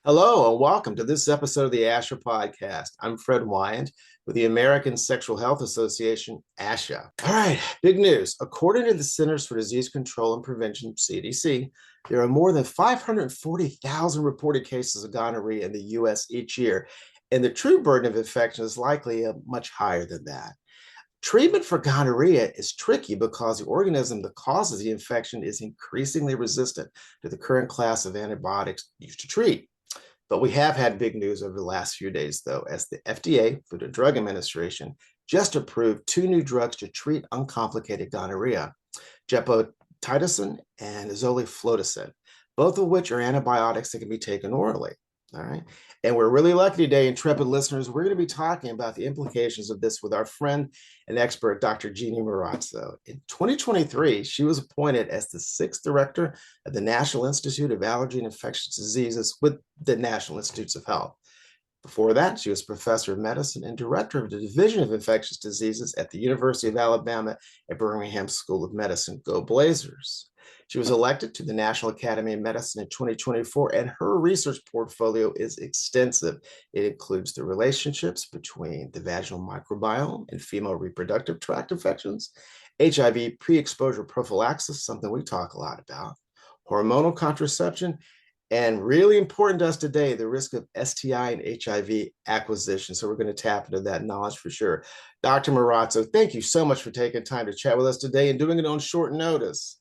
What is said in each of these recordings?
Hello and welcome to this episode of the ASHA podcast. I'm Fred Wyand with the American Sexual Health Association, ASHA. All right, big news. According to the Centers for Disease Control and Prevention, CDC, there are more than 540,000 reported cases of gonorrhea in the US each year, and the true burden of infection is likely much higher than that. Treatment for gonorrhea is tricky because the organism that causes the infection is increasingly resistant to the current class of antibiotics used to treat. But we have had big news over the last few days, though, as the FDA, Food and Drug Administration, just approved two new drugs to treat uncomplicated gonorrhea, gepotidacin and zoliflodacin, both of which are antibiotics that can be taken orally. All right. And we're really lucky today, intrepid listeners. We're going to be talking about the implications of this with our friend and expert, Dr. Jeanne Marrazzo. In 2023, she was appointed as the sixth director of the National Institute of Allergy and Infectious Diseases with the National Institutes of Health. Before that, she was professor of medicine and director of the Division of Infectious Diseases at the University of Alabama at Birmingham School of Medicine. Go Blazers. She was elected to the National Academy of Medicine in 2024, and her research portfolio is extensive. It includes the relationships between the vaginal microbiome and female reproductive tract infections, HIV pre-exposure prophylaxis, something we talk a lot about, hormonal contraception, and really important to us today, the risk of STI and HIV acquisition. So we're going to tap into that knowledge for sure. Dr. Marrazzo, thank you so much for taking time to chat with us today and doing it on short notice.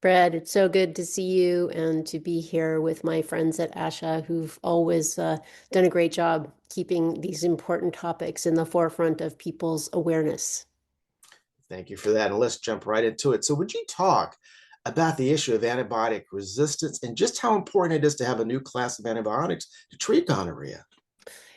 Fred, it's so good to see you and to be here with my friends at ASHA who've always done a great job keeping these important topics in the forefront of people's awareness. Thank you for that. And let's jump right into it. So, would you talk about the issue of antibiotic resistance and just how important it is to have a new class of antibiotics to treat gonorrhea?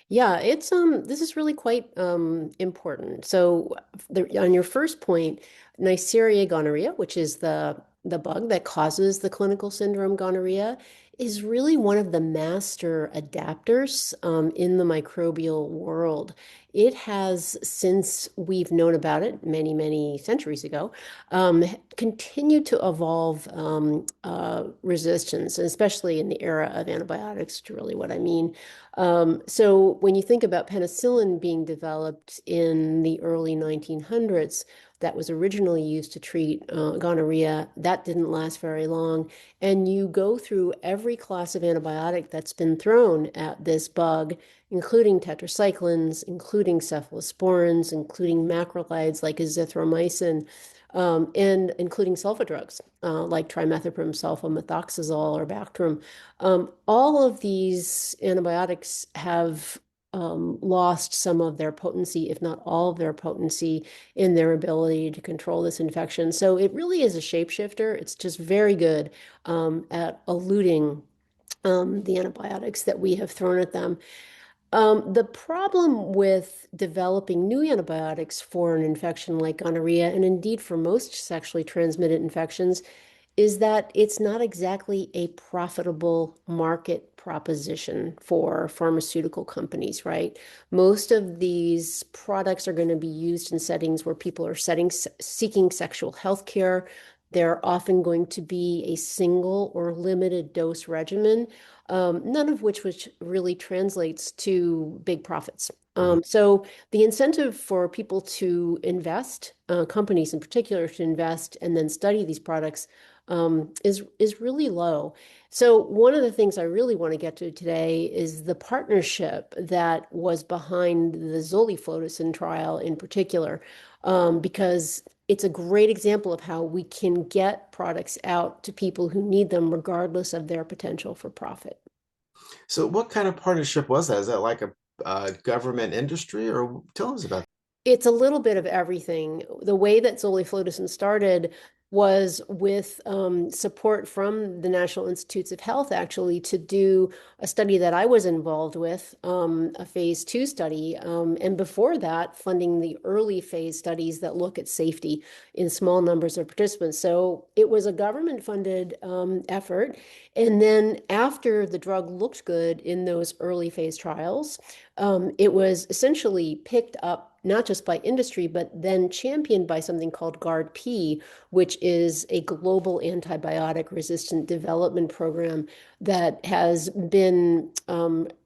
Yeah, it's this is really quite important. So on your first point, Neisseria gonorrhea, which is the bug that causes the clinical syndrome gonorrhea, is really one of the master adapters in the microbial world. It has, since we've known about it many, many centuries ago, um, continued to evolve resistance, especially in the era of antibiotics, to really what I mean. So when you think about penicillin being developed in the early 1900s, that was originally used to treat gonorrhea, that didn't last very long. And you go through every class of antibiotic that's been thrown at this bug, including tetracyclines, including cephalosporins, including macrolides like azithromycin, and including sulfa drugs like trimethoprim, sulfamethoxazole, or Bactrim. All of these antibiotics have lost some of their potency, if not all of their potency, in their ability to control this infection. So it really is a shapeshifter. It's just very good at eluting the antibiotics that we have thrown at them. The problem with developing new antibiotics for an infection like gonorrhea, and indeed for most sexually transmitted infections, is that it's not exactly a profitable market proposition for pharmaceutical companies, right? Most of these products are going to be used in settings where people are seeking sexual health care. They're often going to be a single or limited dose regimen, none of which really translates to big profits. Mhm. So the incentive for people to invest, companies in particular, to invest and then study these products is really low. So one of the things I really want to get to today is the partnership that was behind the zoliflodacin trial in particular, because it's a great example of how we can get products out to people who need them, regardless of their potential for profit. So, what kind of partnership was that? Is that like a government industry, or tell us about It's a little bit of everything. The way that zoliflodacin started was with support from the National Institutes of Health, actually, to do a study that I was involved with, a phase 2 study. And before that, funding the early phase studies that look at safety in small numbers of participants. So it was a government-funded effort. And then after the drug looked good in those early phase trials, it was essentially picked up not just by industry, but then championed by something called GARD-P, which is a global antibiotic resistant development program that has been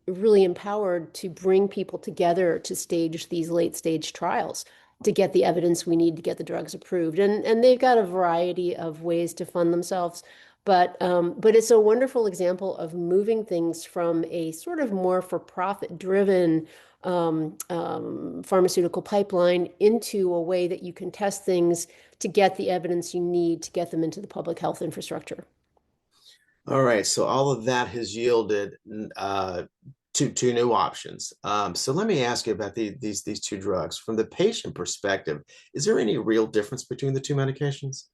really empowered to bring people together to stage these late stage trials to get the evidence we need to get the drugs approved. And they've got a variety of ways to fund themselves. But it's a wonderful example of moving things from a sort of more for-profit driven pharmaceutical pipeline into a way that you can test things to get the evidence you need to get them into the public health infrastructure. All right, so all of that has yielded two new options. So let me ask you about these two drugs. From the patient perspective, is there any real difference between the two medications?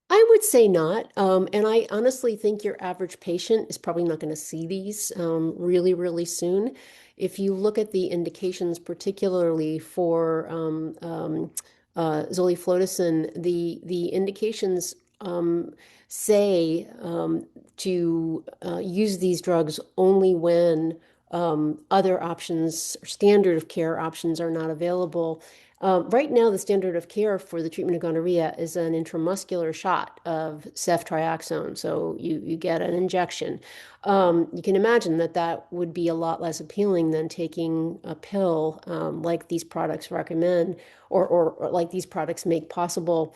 I would say not. And I honestly think your average patient is probably not going to see these really, really soon. If you look at the indications, particularly for zoliflodacin, the indications say to use these drugs only when other options, standard of care options, are not available. Right now, the standard of care for the treatment of gonorrhea is an intramuscular shot of ceftriaxone. So you get an injection. You can imagine that that would be a lot less appealing than taking a pill like these products recommend or like these products make possible.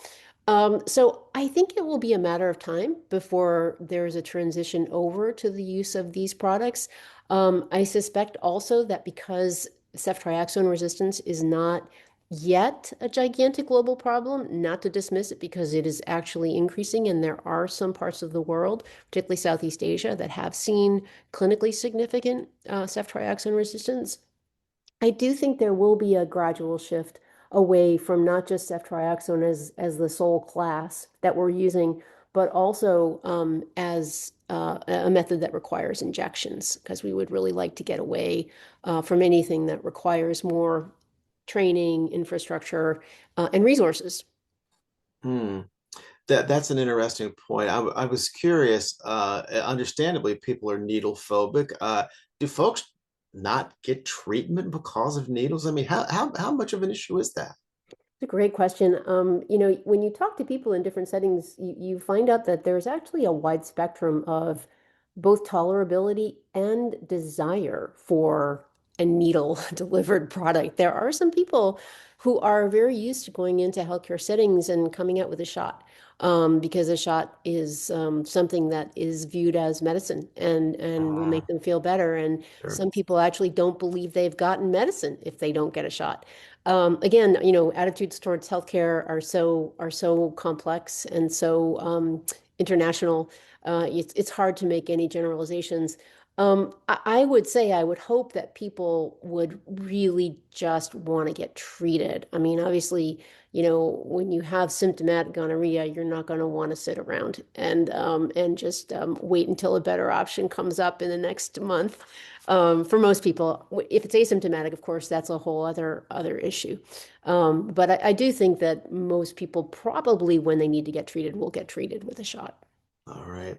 So I think it will be a matter of time before there's a transition over to the use of these products. I suspect also that because ceftriaxone resistance is not yet a gigantic global problem, not to dismiss it because it is actually increasing, and there are some parts of the world, particularly Southeast Asia, that have seen clinically significant ceftriaxone resistance. I do think there will be a gradual shift away from not just ceftriaxone as the sole class that we're using, but also as a method that requires injections, because we would really like to get away from anything that requires more training, infrastructure, and resources. Hmm. That's an interesting point. I was curious. Understandably, people are needle phobic. Do folks not get treatment because of needles? I mean, how much of an issue is that? It's a great question. When you talk to people in different settings, you find out that there's actually a wide spectrum of both tolerability and desire for a needle delivered product. There are some people who are very used to going into healthcare settings and coming out with a shot, because a shot is something that is viewed as medicine and will make them feel better. And Sure. some people actually don't believe they've gotten medicine if they don't get a shot. Again, attitudes towards healthcare are so complex and so international. It's hard to make any generalizations. I would say I would hope that people would really just want to get treated. I mean, obviously, when you have symptomatic gonorrhea, you're not going to want to sit around and just wait until a better option comes up in the next month. For most people, if it's asymptomatic, of course, that's a whole other issue. But I do think that most people probably, when they need to get treated, will get treated with a shot. All right.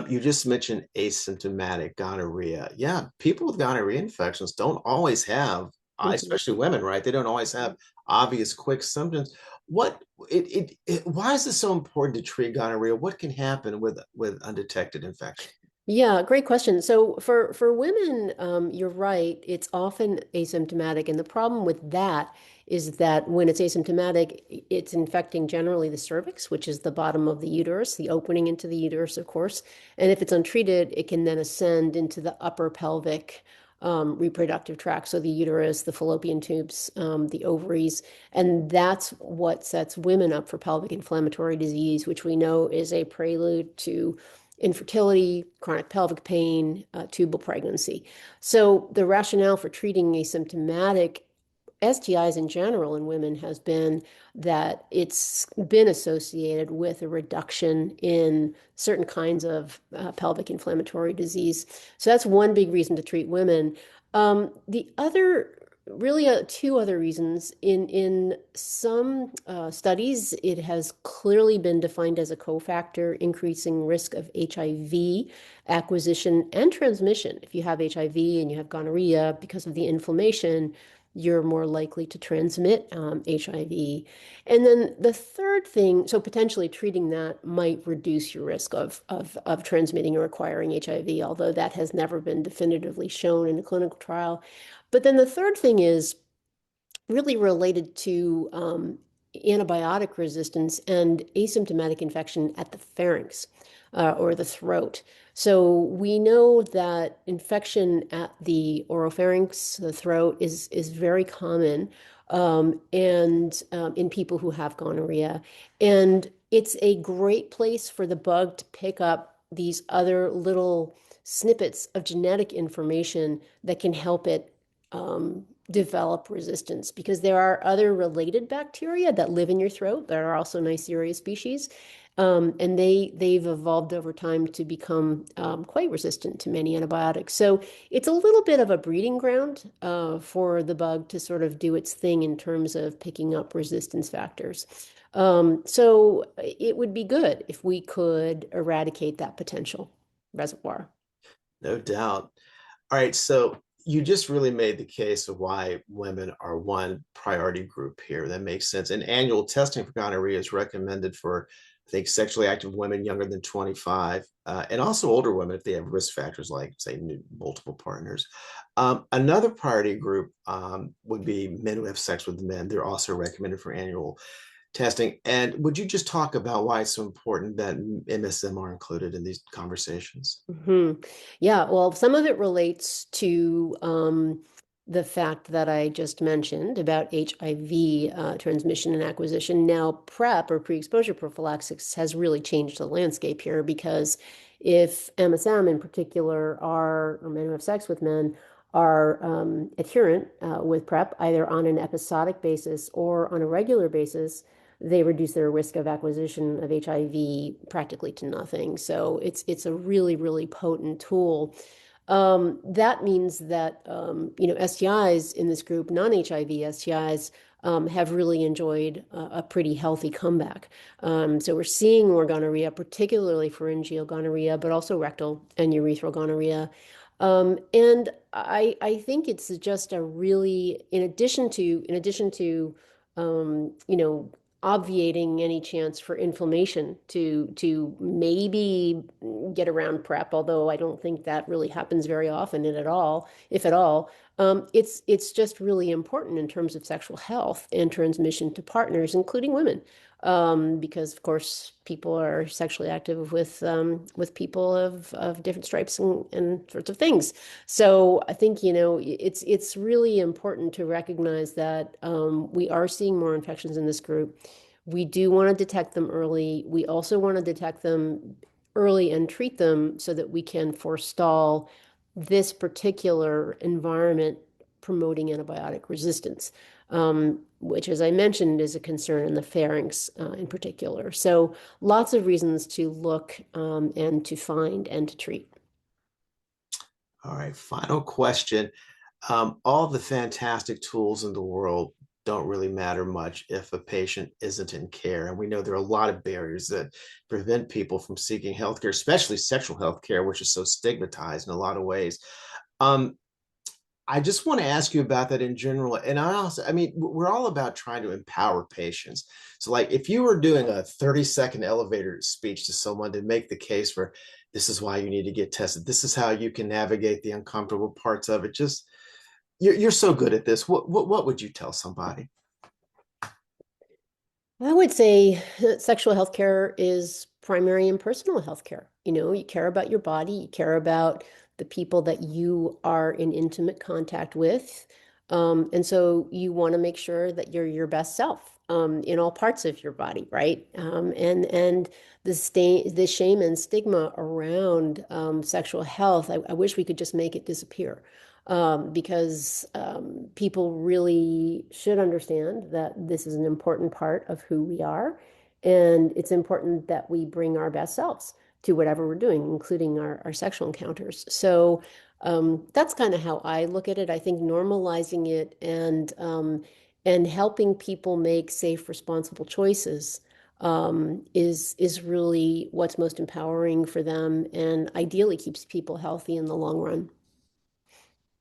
You just mentioned asymptomatic gonorrhea. Yeah, people with gonorrhea infections don't always have, Mhm. especially women, right? They don't always have obvious quick symptoms. What why is this so important to treat gonorrhea? What can happen with undetected infection? Yeah, great question. So for women, you're right. It's often asymptomatic, and the problem with that is that when it's asymptomatic, it's infecting generally the cervix, which is the bottom of the uterus, the opening into the uterus, of course. And if it's untreated, it can then ascend into the upper pelvic reproductive tract, so the uterus, the fallopian tubes, the ovaries, and that's what sets women up for pelvic inflammatory disease, which we know is a prelude to infertility, chronic pelvic pain, tubal pregnancy. So the rationale for treating asymptomatic STIs in general in women has been that it's been associated with a reduction in certain kinds of pelvic inflammatory disease. So that's one big reason to treat women. The other, really, two other reasons. In some studies, it has clearly been defined as a cofactor, increasing risk of HIV acquisition and transmission. If you have HIV and you have gonorrhea, because of the inflammation, you're more likely to transmit HIV. And then the third thing, so potentially treating that might reduce your risk of transmitting or acquiring HIV, although that has never been definitively shown in a clinical trial. But then the third thing is really related to antibiotic resistance and asymptomatic infection at the pharynx or the throat. So we know that infection at the oropharynx, the throat, is very common and in people who have gonorrhea. And it's a great place for the bug to pick up these other little snippets of genetic information that can help it develop resistance, because there are other related bacteria that live in your throat that are also Neisseria species. And they've evolved over time to become quite resistant to many antibiotics. So it's a little bit of a breeding ground for the bug to sort of do its thing in terms of picking up resistance factors. So it would be good if we could eradicate that potential reservoir. No doubt. All right, so you just really made the case of why women are one priority group here. That makes sense. And annual testing for gonorrhea is recommended for, I think, sexually active women younger than 25, and also older women if they have risk factors like, say, multiple partners. Another priority group would be men who have sex with men. They're also recommended for annual testing. And would you just talk about why it's so important that MSM are included in these conversations? Yeah, well, some of it relates to the fact that I just mentioned about HIV transmission and acquisition. Now, PrEP or pre-exposure prophylaxis has really changed the landscape here, because if MSM in particular are, or men who have sex with men, are adherent with PrEP, either on an episodic basis or on a regular basis, they reduce their risk of acquisition of HIV practically to nothing. So it's a really, really potent tool. That means that STIs in this group, non-HIV STIs, have really enjoyed a pretty healthy comeback. So we're seeing more gonorrhea, particularly pharyngeal gonorrhea, but also rectal and urethral gonorrhea. And I think it's just a really, in addition to obviating any chance for inflammation to maybe get around PrEP, although I don't think that really happens very often at all, if at all. It's just really important in terms of sexual health and transmission to partners, including women, because of course people are sexually active with people of different stripes and sorts of things. So I think, it's really important to recognize that we are seeing more infections in this group. We do want to detect them early. We also want to detect them early and treat them so that we can forestall this particular environment promoting antibiotic resistance, which, as I mentioned, is a concern in the pharynx in particular. So lots of reasons to look and to find and to treat. All right, final question. All the fantastic tools in the world don't really matter much if a patient isn't in care. And we know there are a lot of barriers that prevent people from seeking healthcare, especially sexual healthcare, which is so stigmatized in a lot of ways. Um, I just want to ask you about that in general. And I mean, we're all about trying to empower patients. So, like, if you were doing a 30-second elevator speech to someone to make the case for this is why you need to get tested, this is how you can navigate the uncomfortable parts of it, just you're so good at this. What would you tell somebody? I would say that sexual health care is primary and personal health care. You care about your body, you care about the people that you are in intimate contact with. And so you want to make sure that you're your best self in all parts of your body, right? And the shame and stigma around sexual health, I wish we could just make it disappear. Because people really should understand that this is an important part of who we are. And it's important that we bring our best selves to whatever we're doing, including our sexual encounters. So that's kind of how I look at it. I think normalizing it and helping people make safe, responsible choices is really what's most empowering for them and ideally keeps people healthy in the long run.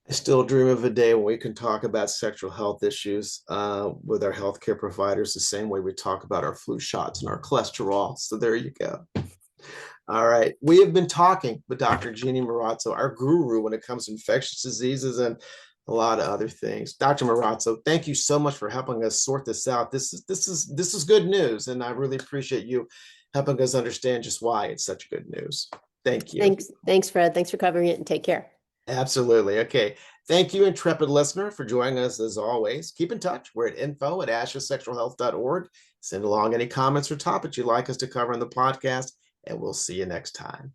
I still dream of a day when we can talk about sexual health issues with our healthcare providers the same way we talk about our flu shots and our cholesterol. So there you go. All right. We have been talking with Dr. Jeanne Marrazzo, our guru when it comes to infectious diseases and a lot of other things. Dr. Marrazzo, thank you so much for helping us sort this out. This is good news, and I really appreciate you helping us understand just why it's such good news. Thank you. Thanks, Fred. Thanks for covering it, and take care. Absolutely. Okay. Thank you, intrepid listener, for joining us as always. Keep in touch. We're at info@ashasexualhealth.org. Send along any comments or topics you'd like us to cover in the podcast, and we'll see you next time.